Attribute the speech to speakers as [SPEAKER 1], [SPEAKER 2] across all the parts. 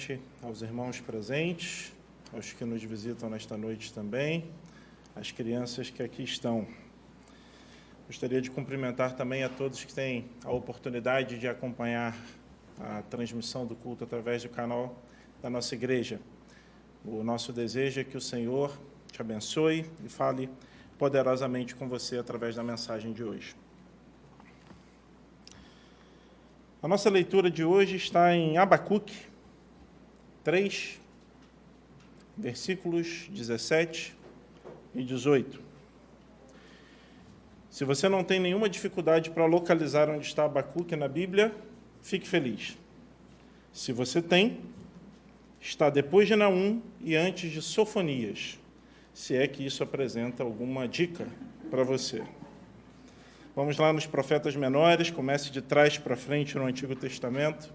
[SPEAKER 1] noite aos irmãos presentes, aos que nos visitam nesta noite também, às crianças que aqui estão. Gostaria de cumprimentar também a todos que têm a oportunidade de acompanhar a transmissão do culto através do canal da nossa igreja. O nosso desejo é que o Senhor te abençoe e fale poderosamente com você através da mensagem de hoje. A nossa leitura de hoje está em Abacuque 3, versículos 17 e 18. Se você não tem nenhuma dificuldade para localizar onde está Abacuque na Bíblia, fique feliz. Se você tem, está depois de Naum e antes de Sofonias, se é que isso apresenta alguma dica para você. Vamos lá nos profetas menores, comece de trás para frente no Antigo Testamento,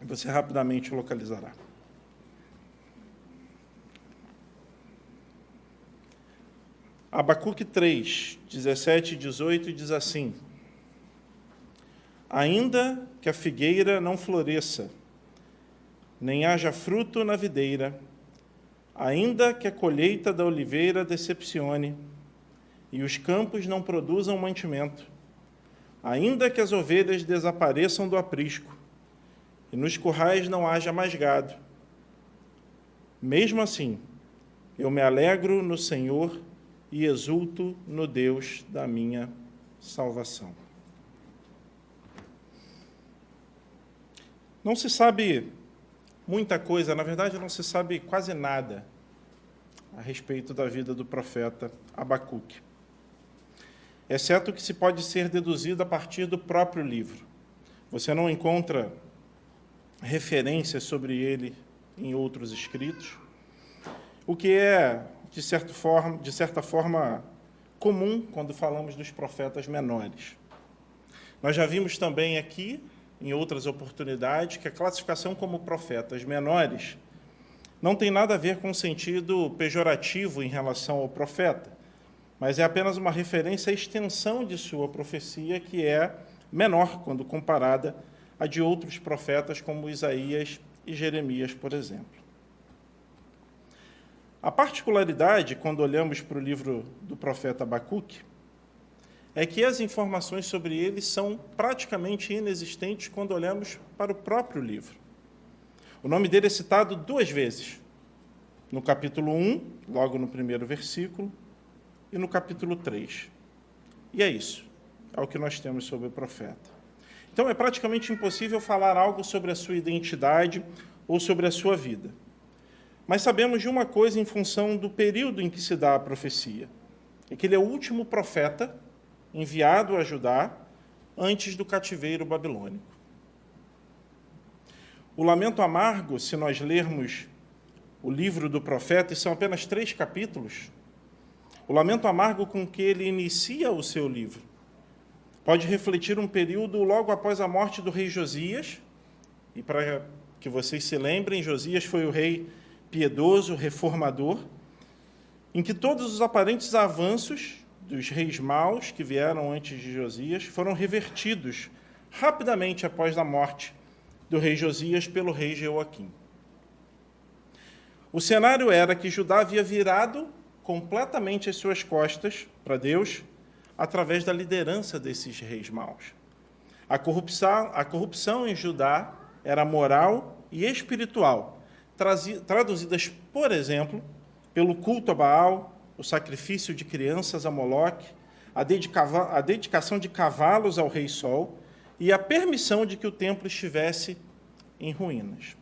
[SPEAKER 1] e você rapidamente localizará. Abacuque 3, 17 e 18 diz assim: Ainda que a figueira não floresça, nem haja fruto na videira, ainda que a colheita da oliveira decepcione, e os campos não produzam mantimento, ainda que as ovelhas desapareçam do aprisco, e nos currais não haja mais gado. Mesmo assim, eu me alegro no Senhor e exulto no Deus da minha salvação. Não se sabe muita coisa, na verdade não se sabe quase nada a respeito da vida do profeta Abacuque, exceto o que se pode ser deduzido a partir do próprio livro. Você não encontra referências sobre ele em outros escritos, o que é, de certa forma, comum quando falamos dos profetas menores. Nós já vimos também aqui, em outras oportunidades, que a classificação como profetas menores não tem nada a ver com sentido pejorativo em relação ao profeta, mas é apenas uma referência à extensão de sua profecia, que é menor quando comparada a de outros profetas, como Isaías e Jeremias, por exemplo. A particularidade, quando olhamos para o livro do profeta Abacuque, é que as informações sobre ele são praticamente inexistentes quando olhamos para o próprio livro. O nome dele é citado 2 vezes, no capítulo 1, logo no primeiro versículo, e no capítulo 3. E é isso, é o que nós temos sobre o profeta. Então, é praticamente impossível falar algo sobre a sua identidade ou sobre a sua vida. Mas sabemos de uma coisa em função do período em que se dá a profecia, é que ele é o último profeta enviado a Judá antes do cativeiro babilônico. O Lamento Amargo, se nós lermos o livro do profeta, e são apenas 3 capítulos, o Lamento Amargo com que ele inicia o seu livro pode refletir um período logo após a morte do rei Josias, e para que vocês se lembrem, Josias foi o rei piedoso, reformador, em que todos os aparentes avanços dos reis maus que vieram antes de Josias foram revertidos rapidamente após a morte do rei Josias pelo rei Jeoaquim. O cenário era que Judá havia virado completamente as suas costas para Deus através da liderança desses reis maus. A corrupção em Judá era moral e espiritual, traduzidas, por exemplo, pelo culto a Baal, o sacrifício de crianças a Moloque, a dedicação de cavalos ao rei Sol e a permissão de que o templo estivesse em ruínas.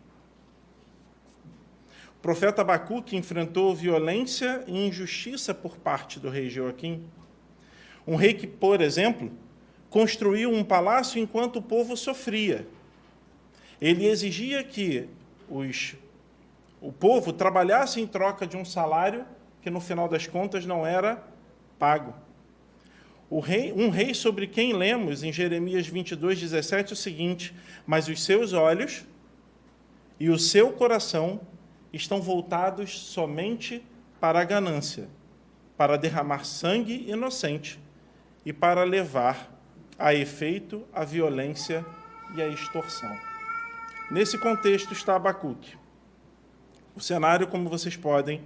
[SPEAKER 1] O profeta Abacuque enfrentou violência e injustiça por parte do rei Jeoaquim, um rei que, por exemplo, construiu um palácio enquanto o povo sofria. Ele exigia que o povo trabalhasse em troca de um salário que, no final das contas, não era pago. Um rei sobre quem lemos em Jeremias 22, 17, o seguinte: mas os seus olhos e o seu coração estão voltados somente para a ganância, para derramar sangue inocente e para levar a efeito a violência e a extorsão. Nesse contexto está Abacuque. O cenário, como vocês podem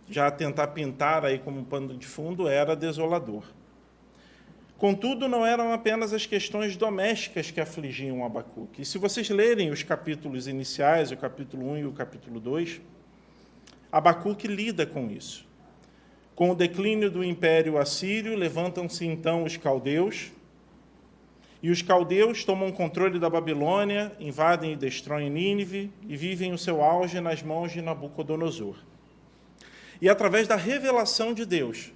[SPEAKER 1] já tentar pintar aí como um pano de fundo, era desolador. Contudo, não eram apenas as questões domésticas que afligiam Abacuque. E se vocês lerem os capítulos iniciais, o capítulo 1 e o capítulo 2, Abacuque lida com isso. Com o declínio do Império Assírio, levantam-se então os caldeus, e os caldeus tomam controle da Babilônia, invadem e destroem Nínive e vivem o seu auge nas mãos de Nabucodonosor. E através da revelação de Deus,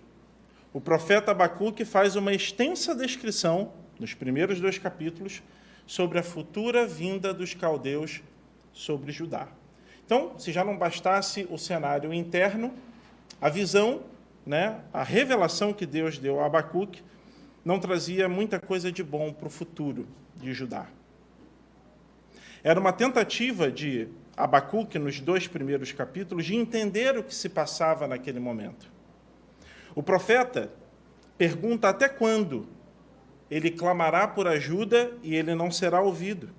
[SPEAKER 1] o profeta Abacuque faz uma extensa descrição, nos primeiros 2 capítulos, sobre a futura vinda dos caldeus sobre Judá. Então, se já não bastasse o cenário interno, a visão, a revelação que Deus deu a Abacuque, não trazia muita coisa de bom para o futuro de Judá. Era uma tentativa de Abacuque, nos 2 primeiros capítulos, de entender o que se passava naquele momento. O profeta pergunta até quando ele clamará por ajuda e ele não será ouvido.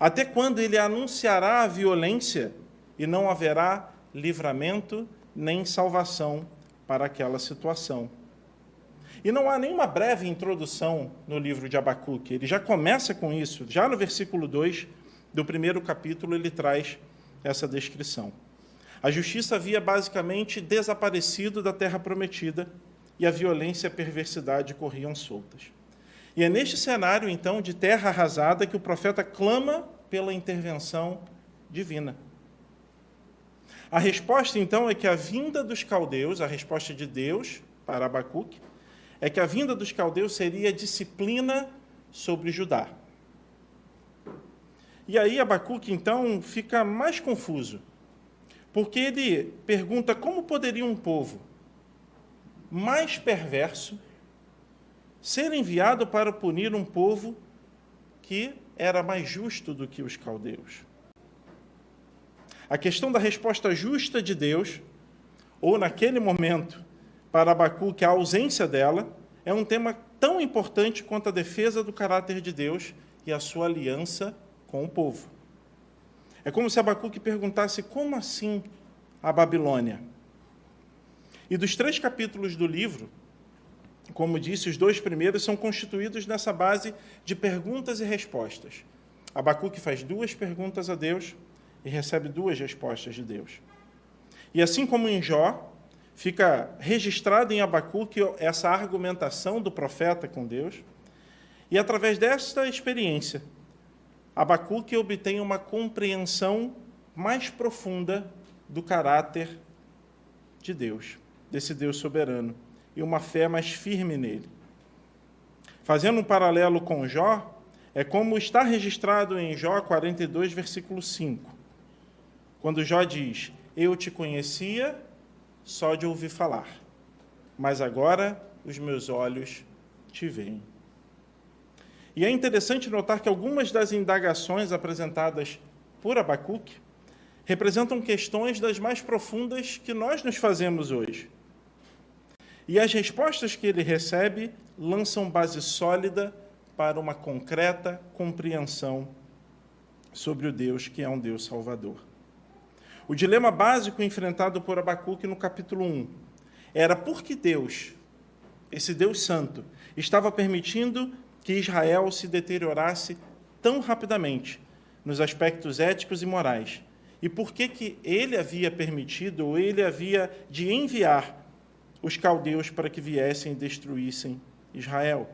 [SPEAKER 1] Até quando ele anunciará a violência e não haverá livramento nem salvação para aquela situação. E não há nenhuma breve introdução no livro de Abacuque. Ele já começa com isso. Já no versículo 2 do primeiro capítulo, ele traz essa descrição. A justiça havia basicamente desaparecido da terra prometida e a violência e a perversidade corriam soltas. E é neste cenário, então, de terra arrasada que o profeta clama pela intervenção divina. A resposta, então, é que a vinda dos caldeus, a resposta de Deus para Abacuque, é que a vinda dos caldeus seria disciplina sobre Judá. E aí Abacuque, então, fica mais confuso, porque ele pergunta como poderia um povo mais perverso ser enviado para punir um povo que era mais justo do que os caldeus. A questão da resposta justa de Deus, ou naquele momento, para Abacuque, a ausência dela, é um tema tão importante quanto a defesa do caráter de Deus e a sua aliança com o povo. É como se Abacuque perguntasse, como assim a Babilônia? E dos 3 capítulos do livro, como disse, os 2 primeiros são constituídos nessa base de perguntas e respostas. Abacuque faz 2 perguntas a Deus e recebe 2 respostas de Deus. E assim como em Jó, fica registrado em Abacuque essa argumentação do profeta com Deus, e através desta experiência, Abacuque obtém uma compreensão mais profunda do caráter de Deus, desse Deus soberano, e uma fé mais firme nele. Fazendo um paralelo com Jó, é como está registrado em Jó 42, versículo 5, quando Jó diz, eu te conhecia só de ouvir falar, mas agora os meus olhos te veem. E é interessante notar que algumas das indagações apresentadas por Abacuque representam questões das mais profundas que nós nos fazemos hoje. E as respostas que ele recebe lançam base sólida para uma concreta compreensão sobre o Deus que é um Deus salvador. O dilema básico enfrentado por Abacuque no capítulo 1 era por que Deus, esse Deus santo, estava permitindo que Israel se deteriorasse tão rapidamente nos aspectos éticos e morais, e por que ele havia permitido, ou ele havia de enviar os caldeus para que viessem e destruíssem Israel.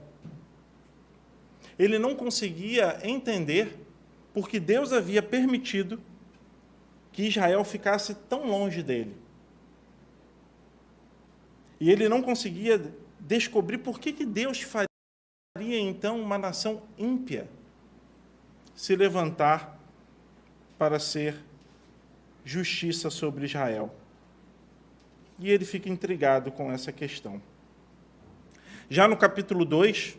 [SPEAKER 1] Ele não conseguia entender por que Deus havia permitido que Israel ficasse tão longe dele. E ele não conseguia descobrir por que Deus faria, então, uma nação ímpia se levantar para ser justiça sobre Israel. E ele fica intrigado com essa questão. Já no capítulo 2,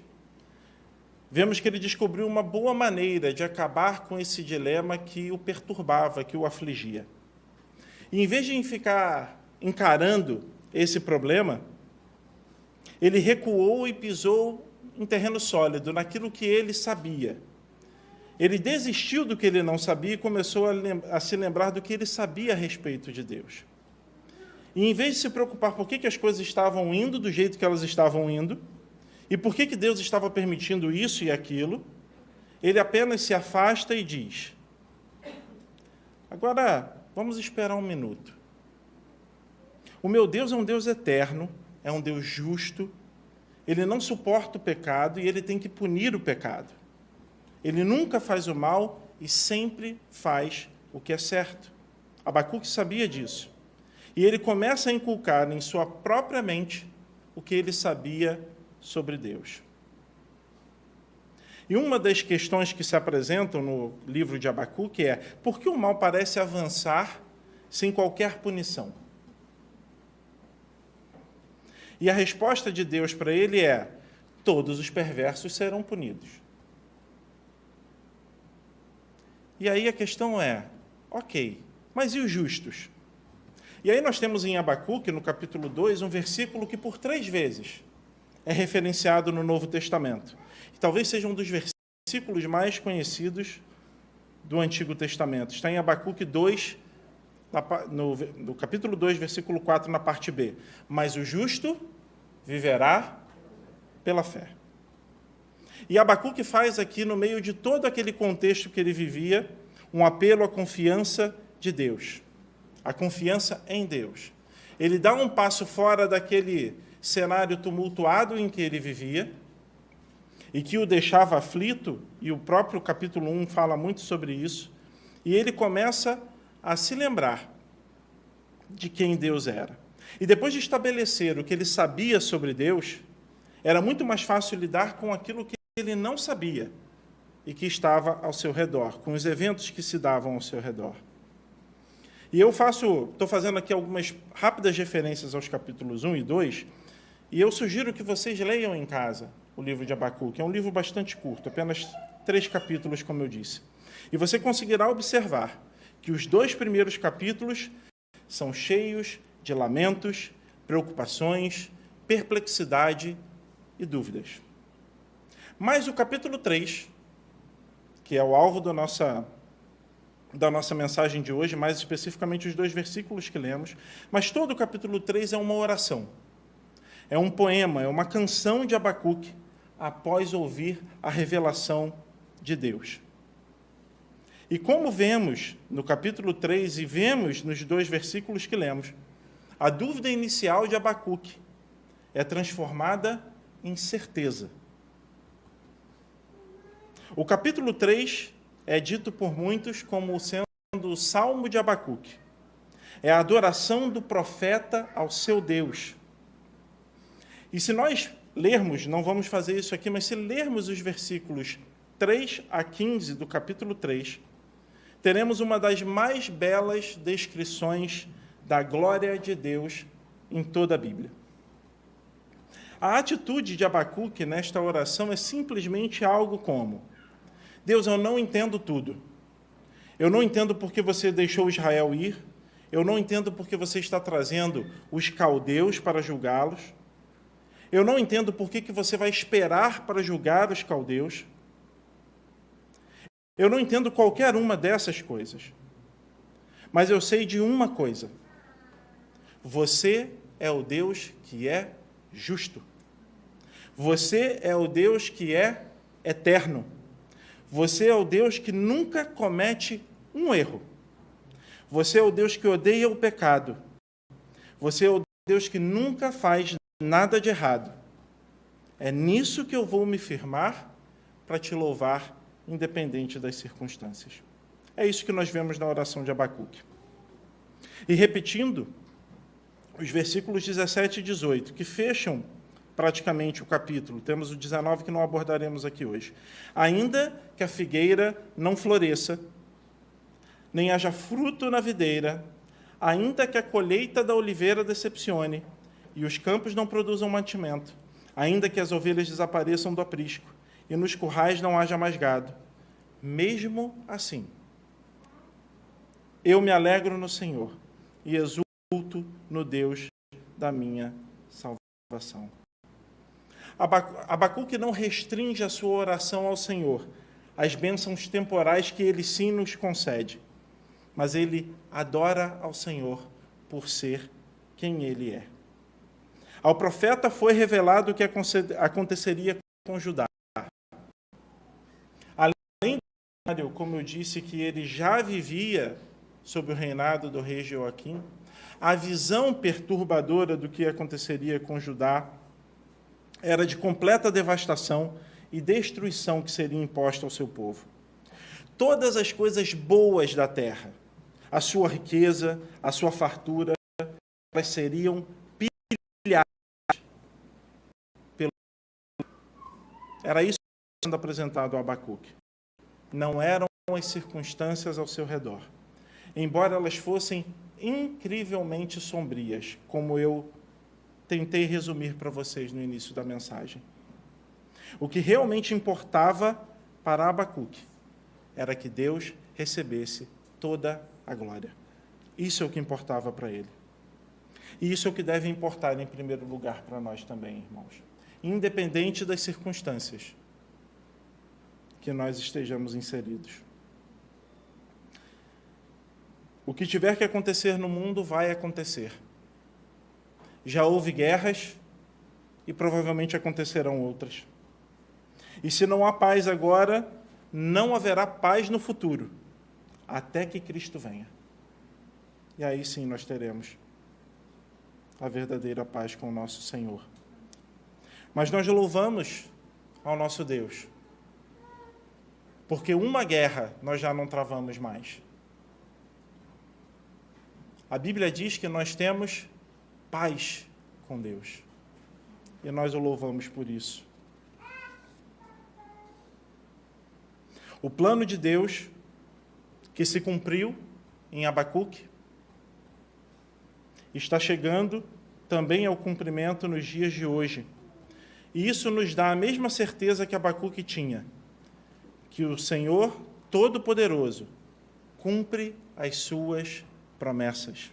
[SPEAKER 1] vemos que ele descobriu uma boa maneira de acabar com esse dilema que o perturbava, que o afligia. E em vez de ficar encarando esse problema, ele recuou e pisou em terreno sólido, naquilo que ele sabia. Ele desistiu do que ele não sabia e começou a se lembrar do que ele sabia a respeito de Deus. E em vez de se preocupar por que as coisas estavam indo do jeito que elas estavam indo, e por que Deus estava permitindo isso e aquilo, ele apenas se afasta e diz: agora, vamos esperar um minuto. O meu Deus é um Deus eterno, é um Deus justo, ele não suporta o pecado e ele tem que punir o pecado. Ele nunca faz o mal e sempre faz o que é certo. Abacuque sabia disso. E ele começa a inculcar em sua própria mente o que ele sabia sobre Deus. E uma das questões que se apresentam no livro de Abacuque é: por que o mal parece avançar sem qualquer punição? E a resposta de Deus para ele é: todos os perversos serão punidos. E aí a questão é: ok, mas e os justos? E aí nós temos em Abacuque, no capítulo 2, um versículo que por 3 vezes é referenciado no Novo Testamento. E talvez seja um dos versículos mais conhecidos do Antigo Testamento. Está em Abacuque 2, no capítulo 2, versículo 4, na parte B. Mas o justo viverá pela fé. E Abacuque faz aqui, no meio de todo aquele contexto que ele vivia, um apelo à confiança de Deus, a confiança em Deus. Ele dá um passo fora daquele cenário tumultuado em que ele vivia e que o deixava aflito, e o próprio capítulo 1 fala muito sobre isso, e ele começa a se lembrar de quem Deus era. E depois de estabelecer o que ele sabia sobre Deus, era muito mais fácil lidar com aquilo que ele não sabia e que estava ao seu redor, com os eventos que se davam ao seu redor. E eu estou fazendo aqui algumas rápidas referências aos capítulos 1 e 2, e eu sugiro que vocês leiam em casa o livro de Abacuque. É um livro bastante curto, apenas 3 capítulos, como eu disse. E você conseguirá observar que os 2 primeiros capítulos são cheios de lamentos, preocupações, perplexidade e dúvidas. Mas o capítulo 3, que é o alvo da nossa mensagem de hoje, mais especificamente os 2 versículos que lemos, mas todo o capítulo 3 é uma oração. É um poema, é uma canção de Abacuque após ouvir a revelação de Deus. E como vemos no capítulo 3 e vemos nos 2 versículos que lemos, a dúvida inicial de Abacuque é transformada em certeza. O capítulo 3 é dito por muitos como sendo o Salmo de Abacuque. É a adoração do profeta ao seu Deus. E se nós lermos, não vamos fazer isso aqui, mas se lermos os versículos 3 a 15 do capítulo 3, teremos uma das mais belas descrições da glória de Deus em toda a Bíblia. A atitude de Abacuque nesta oração é simplesmente algo como: Deus, eu não entendo tudo. Eu não entendo porque você deixou Israel ir. Eu não entendo porque você está trazendo os caldeus para julgá-los. Eu não entendo por que você vai esperar para julgar os caldeus. Eu não entendo qualquer uma dessas coisas. Mas eu sei de uma coisa. Você é o Deus que é justo. Você é o Deus que é eterno. Você é o Deus que nunca comete um erro. Você é o Deus que odeia o pecado. Você é o Deus que nunca faz nada de errado. É nisso que eu vou me firmar para te louvar, independente das circunstâncias. É isso que nós vemos na oração de Abacuque. E repetindo, os versículos 17 e 18, que fecham praticamente o capítulo, temos o 19 que não abordaremos aqui hoje. Ainda que a figueira não floresça, nem haja fruto na videira, ainda que a colheita da oliveira decepcione, e os campos não produzam mantimento, ainda que as ovelhas desapareçam do aprisco, e nos currais não haja mais gado, mesmo assim, eu me alegro no Senhor, e exulto no Deus da minha salvação. Abacuque não restringe a sua oração ao Senhor as bênçãos temporais que ele sim nos concede, mas ele adora ao Senhor por ser quem ele é. Ao profeta foi revelado o que aconteceria com Judá. Além do, como eu disse, que ele já vivia sob o reinado do rei Joaquim, a visão perturbadora do que aconteceria com Judá era de completa devastação e destruição que seria imposta ao seu povo. Todas as coisas boas da terra, a sua riqueza, a sua fartura, elas seriam pilhadas pelo... Era isso que estava sendo apresentado a Abacuque. Não eram as circunstâncias ao seu redor, embora elas fossem incrivelmente sombrias, como eu tentei resumir para vocês no início da mensagem. O que realmente importava para Abacuque era que Deus recebesse toda a glória. Isso é o que importava para ele. E isso é o que deve importar em primeiro lugar para nós também, irmãos. Independente das circunstâncias que nós estejamos inseridos. O que tiver que acontecer no mundo vai acontecer. Já houve guerras e provavelmente acontecerão outras. E se não há paz agora, não haverá paz no futuro, até que Cristo venha. E aí sim nós teremos a verdadeira paz com o nosso Senhor. Mas nós louvamos ao nosso Deus, porque uma guerra nós já não travamos mais. A Bíblia diz que nós temos paz com Deus. E nós o louvamos por isso. O plano de Deus, que se cumpriu em Abacuque, está chegando também ao cumprimento nos dias de hoje. E isso nos dá a mesma certeza que Abacuque tinha, que o Senhor Todo-Poderoso cumpre as suas promessas.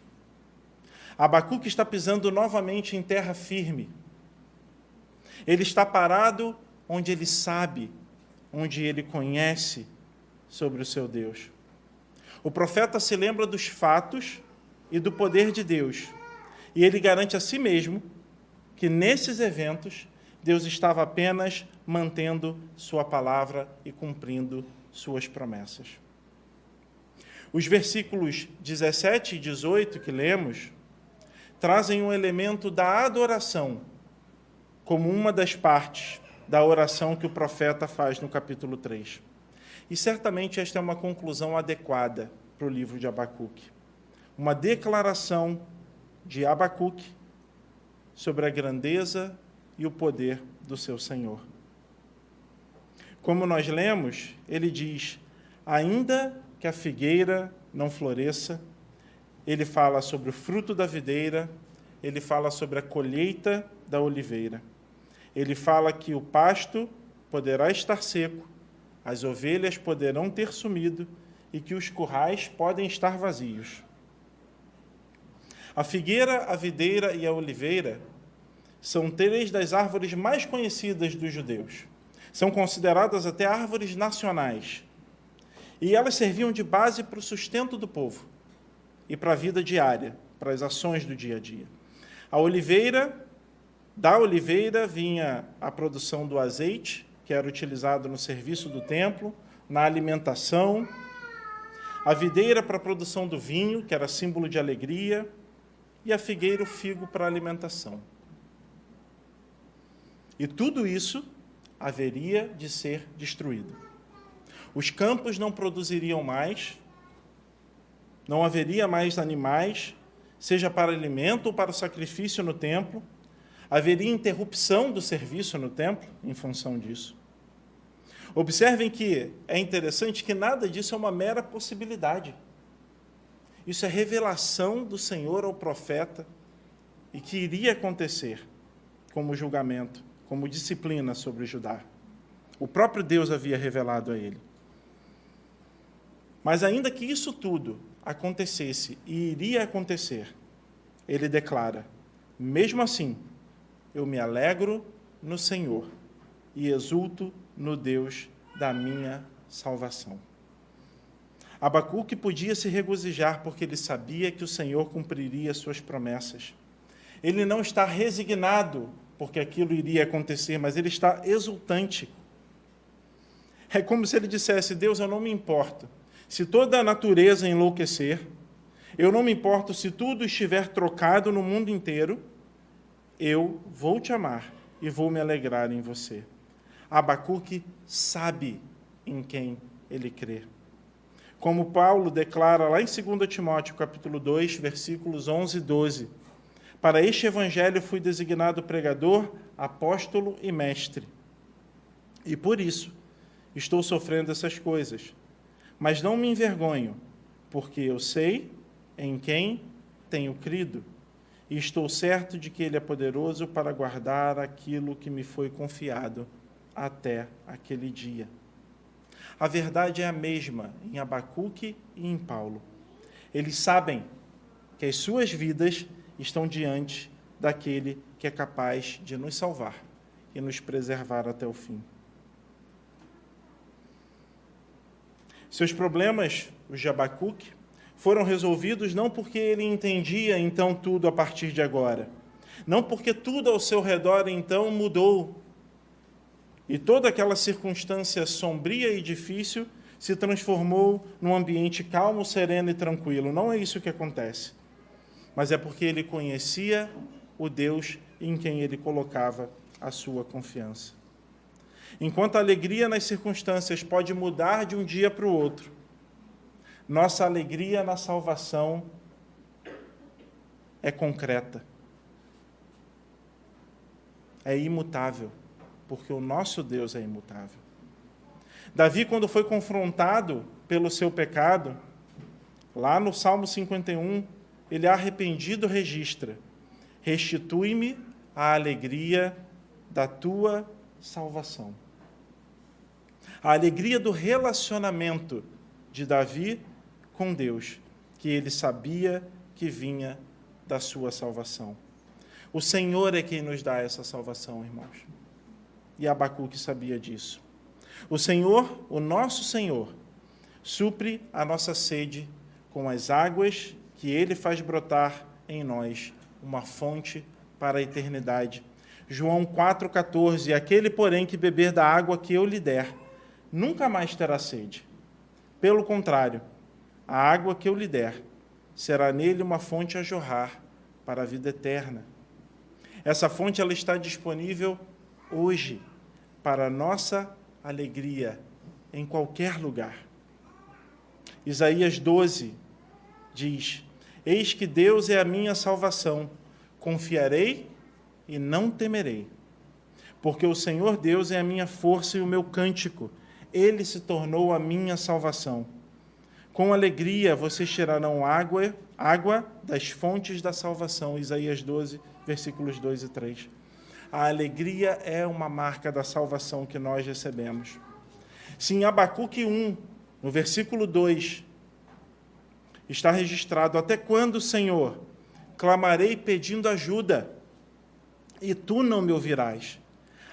[SPEAKER 1] Abacuque está pisando novamente em terra firme. Ele está parado onde ele sabe, onde ele conhece sobre o seu Deus. O profeta se lembra dos fatos e do poder de Deus, e ele garante a si mesmo que nesses eventos Deus estava apenas mantendo sua palavra e cumprindo suas promessas. Os versículos 17 e 18 que lemos trazem um elemento da adoração como uma das partes da oração que o profeta faz no capítulo 3. E certamente esta é uma conclusão adequada para o livro de Abacuque. Uma declaração de Abacuque sobre a grandeza e o poder do seu Senhor. Como nós lemos, ele diz, ainda que a figueira não floresça, ele fala sobre o fruto da videira, ele fala sobre a colheita da oliveira. Ele fala que o pasto poderá estar seco, as ovelhas poderão ter sumido e que os currais podem estar vazios. A figueira, a videira e a oliveira são três das árvores mais conhecidas dos judeus. São consideradas até árvores nacionais. E elas serviam de base para o sustento do povo e para a vida diária, para as ações do dia a dia. Da oliveira vinha a produção do azeite, que era utilizado no serviço do templo, na alimentação. A videira para a produção do vinho, que era símbolo de alegria. E a figueira, o figo, para a alimentação. E tudo isso haveria de ser destruído. Os campos não produziriam mais, não haveria mais animais, seja para alimento ou para sacrifício no templo. Haveria interrupção do serviço no templo em função disso. Observem que é interessante que nada disso é uma mera possibilidade. Isso é revelação do Senhor ao profeta e que iria acontecer como julgamento, como disciplina sobre Judá. O próprio Deus havia revelado a ele. Mas ainda que isso tudo acontecesse e iria acontecer, ele declara, mesmo assim, eu me alegro no Senhor e exulto no Deus da minha salvação. Abacuque podia se regozijar porque ele sabia que o Senhor cumpriria suas promessas. Ele não está resignado porque aquilo iria acontecer, mas ele está exultante. É como se ele dissesse: Deus, eu não me importo se toda a natureza enlouquecer, eu não me importo se tudo estiver trocado no mundo inteiro, eu vou te amar e vou me alegrar em você. Abacuque sabe em quem ele crê. Como Paulo declara lá em 2 Timóteo, capítulo 2, versículos 11 e 12, para este evangelho fui designado pregador, apóstolo e mestre. E por isso estou sofrendo essas coisas. Mas não me envergonho, porque eu sei em quem tenho crido, e estou certo de que ele é poderoso para guardar aquilo que me foi confiado até aquele dia. A verdade é a mesma em Abacuque e em Paulo. Eles sabem que as suas vidas estão diante daquele que é capaz de nos salvar e nos preservar até o fim. Seus problemas, os de Abacuque, foram resolvidos não porque ele entendia então tudo a partir de agora, não porque tudo ao seu redor então mudou, e toda aquela circunstância sombria e difícil se transformou num ambiente calmo, sereno e tranquilo. Não é isso que acontece. Mas é porque ele conhecia o Deus em quem ele colocava a sua confiança. Enquanto a alegria nas circunstâncias pode mudar de um dia para o outro, nossa alegria na salvação é concreta, é imutável, porque o nosso Deus é imutável. Davi, quando foi confrontado pelo seu pecado, lá no Salmo 51, ele arrependido registra: restitui-me a alegria da tua salvação. A alegria do relacionamento de Davi com Deus, que ele sabia que vinha da sua salvação. O Senhor é quem nos dá essa salvação, irmãos. E Abacuque sabia disso. O Senhor, o nosso Senhor, supre a nossa sede com as águas que ele faz brotar em nós, uma fonte para a eternidade. João 4,14, aquele, porém, que beber da água que eu lhe der, nunca mais terá sede. Pelo contrário, a água que eu lhe der será nele uma fonte a jorrar para a vida eterna. Essa fonte ela está disponível hoje para a nossa alegria em qualquer lugar. Isaías 12 diz: eis que Deus é a minha salvação, confiarei e não temerei, porque o Senhor Deus é a minha força e o meu cântico, ele se tornou a minha salvação. Com alegria vocês tirarão água das fontes da salvação. Isaías 12, versículos 2 e 3. A alegria é uma marca da salvação que nós recebemos. Se em Abacuque 1, no versículo 2, está registrado: até quando, Senhor, clamarei pedindo ajuda, e tu não me ouvirás?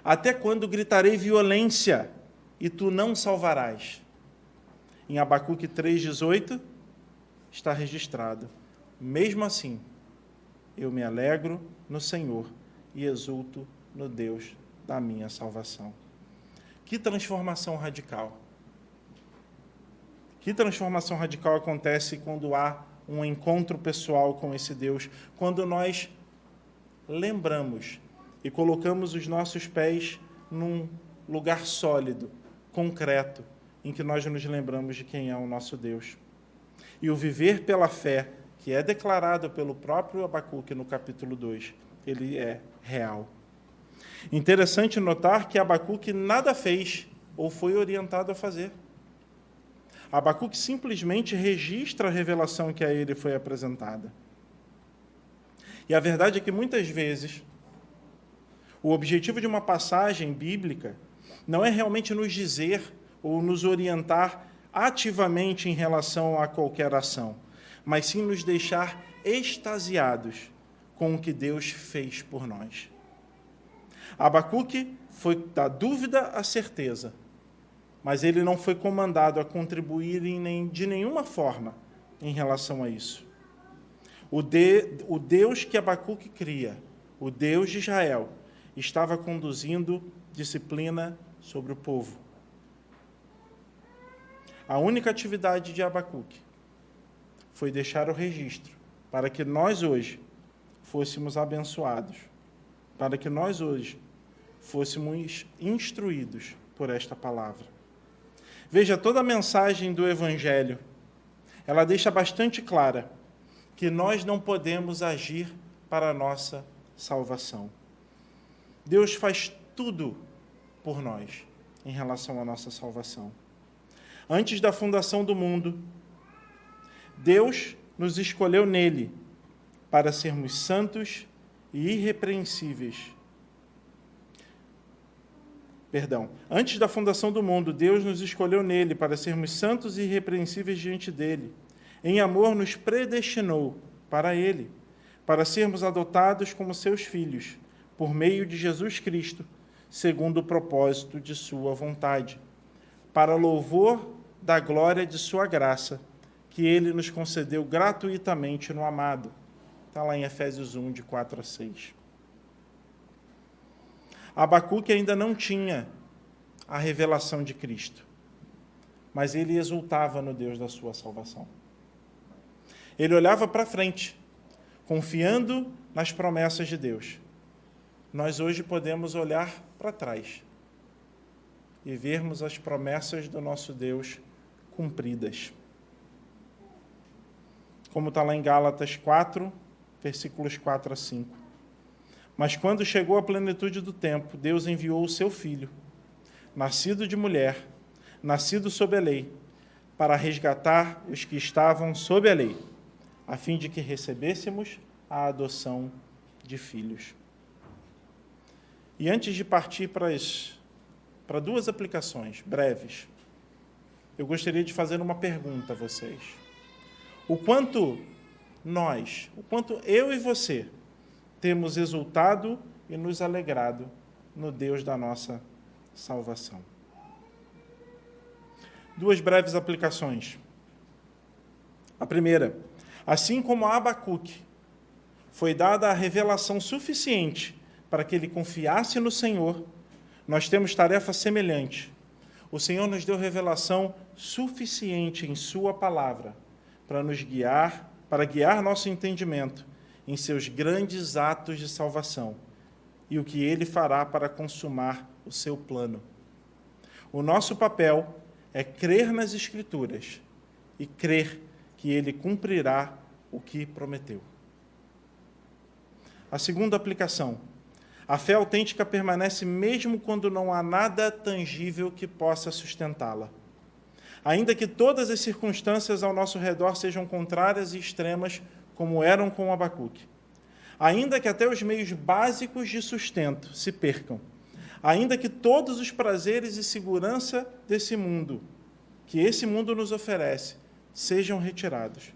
[SPEAKER 1] Até quando gritarei violência, e tu não salvarás? Em Abacuque 3,18, está registrado: mesmo assim, eu me alegro no Senhor e exulto no Deus da minha salvação. Que transformação radical! Que transformação radical acontece quando há um encontro pessoal com esse Deus, quando nós lembramos e colocamos os nossos pés num lugar sólido, concreto, em que nós nos lembramos de quem é o nosso Deus. E o viver pela fé, que é declarado pelo próprio Abacuque no capítulo 2, ele é real. Interessante notar que Abacuque nada fez ou foi orientado a fazer. Abacuque simplesmente registra a revelação que a ele foi apresentada. E a verdade é que muitas vezes o objetivo de uma passagem bíblica não é realmente nos dizer ou nos orientar ativamente em relação a qualquer ação, mas sim nos deixar extasiados com o que Deus fez por nós. Abacuque foi da dúvida à certeza, mas ele não foi comandado a contribuir de nenhuma forma em relação a isso. O Deus que Abacuque cria, o Deus de Israel, estava conduzindo disciplina sobre o povo. A única atividade de Abacuque foi deixar o registro para que nós hoje fôssemos abençoados, para que nós hoje fôssemos instruídos por esta palavra. Veja, toda a mensagem do Evangelho, ela deixa bastante clara que nós não podemos agir para a nossa salvação. Deus faz tudo por nós em relação à nossa salvação. Antes da fundação do mundo, Deus nos escolheu nele para sermos santos e irrepreensíveis. Antes da fundação do mundo, Deus nos escolheu nele para sermos santos e irrepreensíveis diante dele. Em amor, nos predestinou para ele, para sermos adotados como seus filhos, por meio de Jesus Cristo, segundo o propósito de sua vontade, para louvor da glória de sua graça, que ele nos concedeu gratuitamente no amado. Está lá em Efésios 1, de 4 a 6. Abacuque ainda não tinha a revelação de Cristo, mas ele exultava no Deus da sua salvação. Ele olhava para frente, confiando nas promessas de Deus. Nós hoje podemos olhar para trás e vermos as promessas do nosso Deus cumpridas. Como está lá em Gálatas 4, versículos 4 a 5. Mas quando chegou a plenitude do tempo, Deus enviou o seu Filho, nascido de mulher, nascido sob a lei, para resgatar os que estavam sob a lei, a fim de que recebêssemos a adoção de filhos. E antes de partir para duas aplicações breves, eu gostaria de fazer uma pergunta a vocês. O quanto eu e você, temos exultado e nos alegrado no Deus da nossa salvação. Duas breves aplicações. A primeira, assim como a Abacuque foi dada a revelação suficiente para que ele confiasse no Senhor, nós temos tarefa semelhante. O Senhor nos deu revelação suficiente em sua palavra para nos guiar, para guiar nosso entendimento em seus grandes atos de salvação e o que ele fará para consumar o seu plano. O nosso papel é crer nas Escrituras e crer que ele cumprirá o que prometeu. A segunda aplicação. A fé autêntica permanece mesmo quando não há nada tangível que possa sustentá-la. Ainda que todas as circunstâncias ao nosso redor sejam contrárias e extremas, como eram com Abacuque. Ainda que até os meios básicos de sustento se percam. Ainda que todos os prazeres e segurança desse mundo, que esse mundo nos oferece, sejam retirados.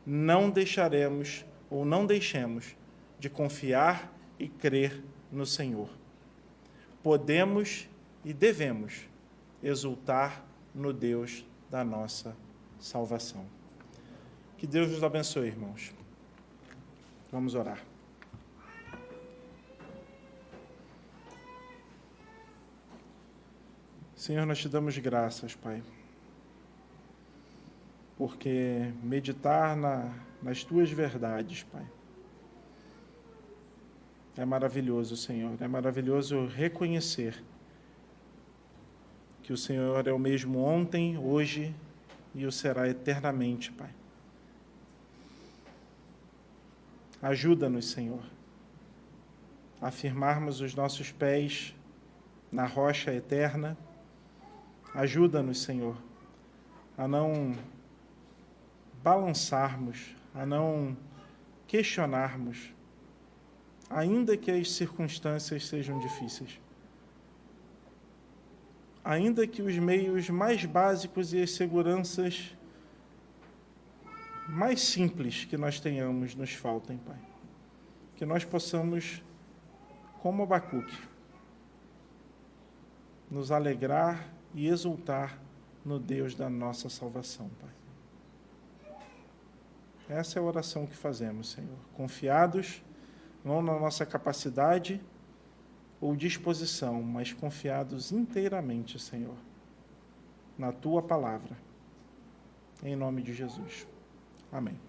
[SPEAKER 1] Não deixaremos ou não deixemos de confiar e crer no Senhor. Podemos e devemos exultar no Deus da nossa salvação. Que Deus nos abençoe, irmãos. Vamos orar. Senhor, nós te damos graças, Pai, porque meditar nas tuas verdades, Pai, é maravilhoso, Senhor. É maravilhoso reconhecer que o Senhor é o mesmo ontem, hoje e o será eternamente, Pai. Ajuda-nos, Senhor, a firmarmos os nossos pés na rocha eterna. Ajuda-nos, Senhor, a não balançarmos, a não questionarmos, ainda que as circunstâncias sejam difíceis. Ainda que os meios mais básicos e as seguranças mais simples que nós tenhamos nos faltem, Pai. Que nós possamos, como Abacuque, nos alegrar e exultar no Deus da nossa salvação, Pai. Essa é a oração que fazemos, Senhor, confiados não na nossa capacidade ou disposição, mas confiados inteiramente, Senhor, na Tua palavra. Em nome de Jesus. Amém.